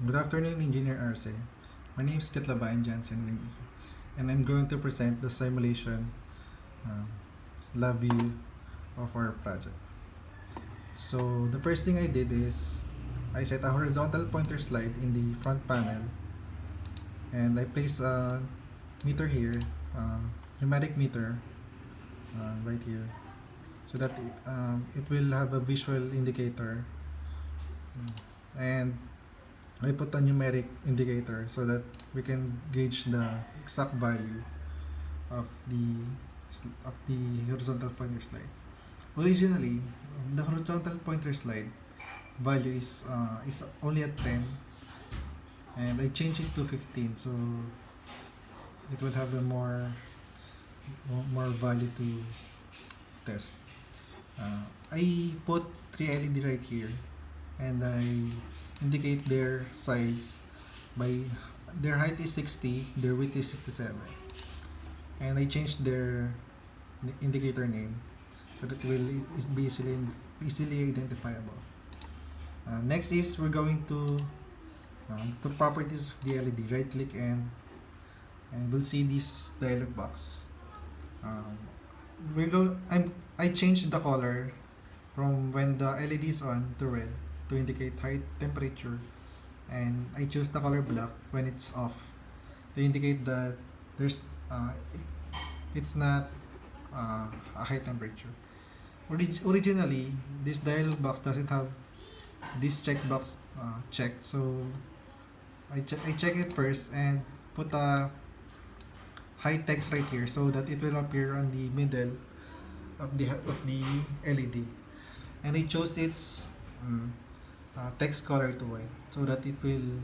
Good afternoon, Engineer Arce. My name is Gatlabayan Janssen, and I'm going to present the simulation uh, lab view of our project. So the first thing I did is I set a horizontal pointer slide in the front panel, and I placed a meter here, pneumatic meter right here, so that it will have a visual indicator, and I put a numeric indicator so that we can gauge the exact value of the horizontal pointer slide. Originally, the horizontal pointer slide value is only at 10, and I changed it to 15, so it will have a more value to test. I put 3 LED right here, and I indicate their size by their height is 60, their width is 67, and I changed their indicator name so that it will be easily identifiable. Next is we're going to properties of the LED. Right click and we'll see this dialog box. Um, I changed the color from when the LED is on to red to indicate high temperature, and I choose the color black when it's off to indicate that there's it's not a high temperature. Originally, this dialog box doesn't have this checkbox checked, so I check it first and put a high text right here so that it will appear on the middle of the LED, and I chose its text color to white so that it will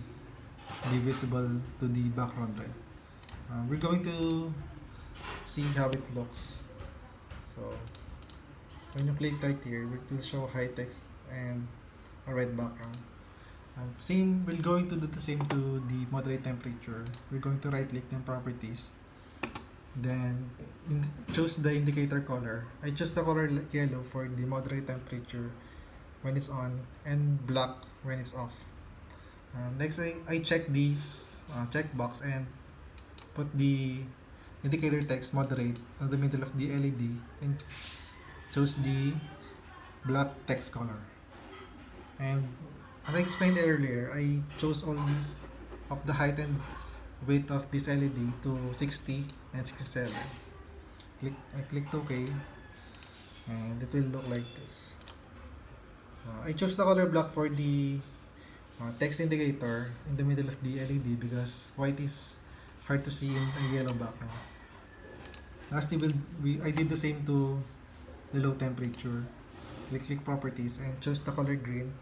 be visible to the background light. We're going to see how it looks. So when you click right here, it will show high text and a red background. Same, we're going to do the same to the moderate temperature. We're going to right click the properties, then choose the indicator color. I chose the color yellow for the moderate temperature when it's on and black when it's off. Next, I check this checkbox and put the indicator text moderate in the middle of the LED and choose the black text color. And as I explained earlier, I chose all these of the height and width of this LED to 60 and 67. I clicked OK, and it will look like this. I chose the color black for the text indicator in the middle of the LED because white is hard to see in a yellow background. Lastly, I did the same to the low temperature. Click properties and choose the color green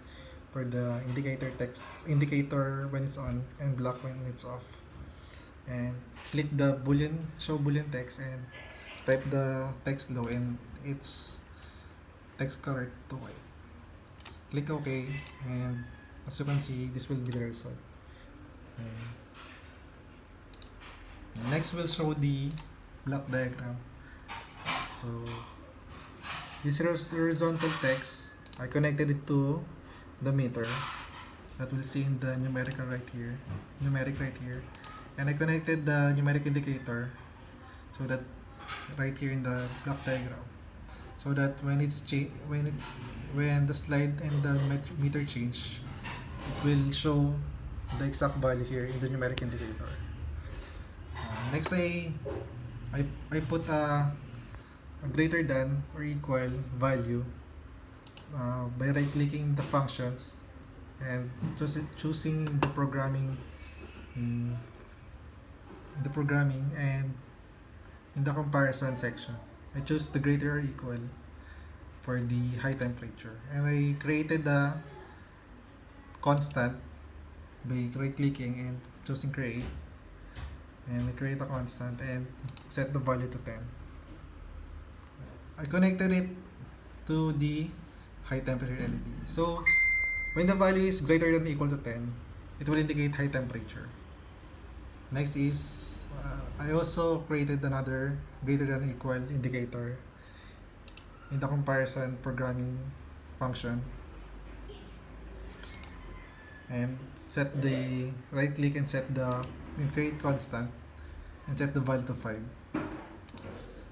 for the indicator when it's on and black when it's off. And click the show boolean text and type the text low and its text color to white. Click OK, and as you can see, this will be the result. Next, we'll show the block diagram. So this horizontal text, I connected it to the meter that we'll see in the numeric right here, and I connected the numeric indicator so that right here in the block diagram, so that when the slide and the meter change, it will show the exact value here in the numeric indicator. Next, I put a greater than or equal value by right clicking the functions and choosing the programming and in the comparison section I choose the greater or equal for the high temperature, and I created a constant by right clicking and choosing create, and I create a constant and set the value to 10. I connected it to the high temperature LED. So when the value is greater than or equal to 10, it will indicate high temperature. Next is I also created another greater than or equal indicator in the comparison programming function. and set the right click and set the and create constant and set the value to 5.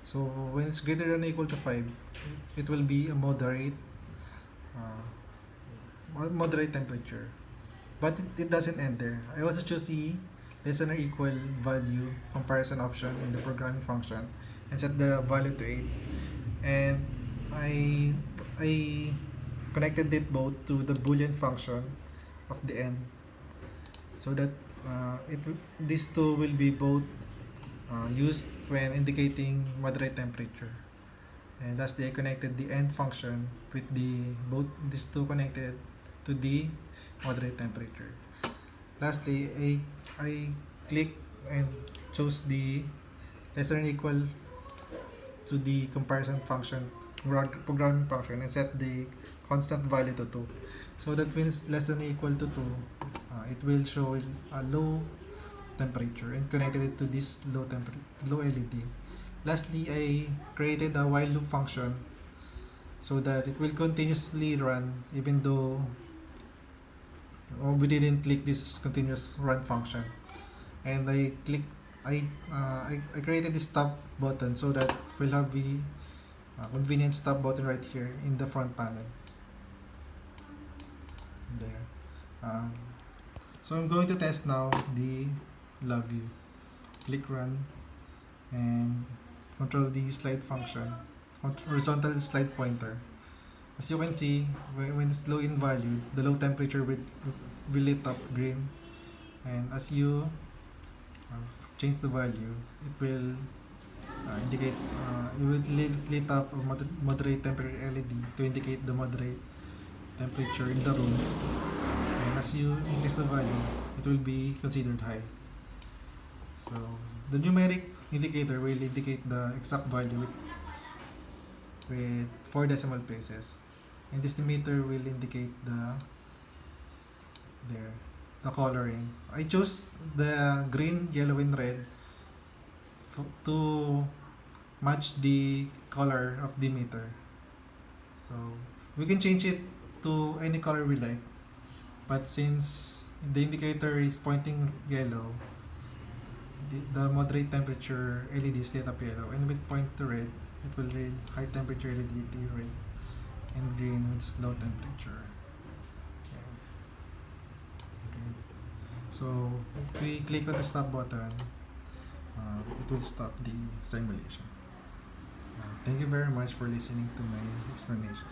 So when it's greater than or equal to 5, it will be a moderate temperature. But it doesn't end there. I also choose the less than or equal value comparison option in the programming function and set the value to 8. And I connected it both to the boolean function of the end, so that these two will be both used when indicating moderate temperature. And lastly, I connected the end function with both these two connected to the moderate temperature. Lastly, I click and chose the less than or equal to the comparison function, programming function, and set the constant value to 2. So that when it's less than or equal to 2, it will show a low temperature and connected it to this low LED. Lastly, I created a while loop function so that it will continuously run even though we didn't click this continuous run function. And I created this stop button so that we'll have the convenient stop button right here in the front panel. There. So I'm going to test now the love view. Click run and control the slide function, horizontal slide pointer. As you can see, when it's low in value, the low temperature will lit up green, and as you change the value, it will indicate it will lit up a moderate temperature LED to indicate the moderate temperature in the room. And as you increase the value, it will be considered high. So the numeric indicator will indicate the exact value with 4 decimal places, and this meter will indicate the coloring. I chose the green, yellow, and red to match the color of the meter. So we can change it to any color we like, but since the indicator is pointing yellow, the moderate temperature LED is lit up yellow, and with point to red, it will read high temperature LED red, and green with low temperature. Okay. So if we click on the stop button, it will stop the simulation. Thank you very much for listening to my explanation.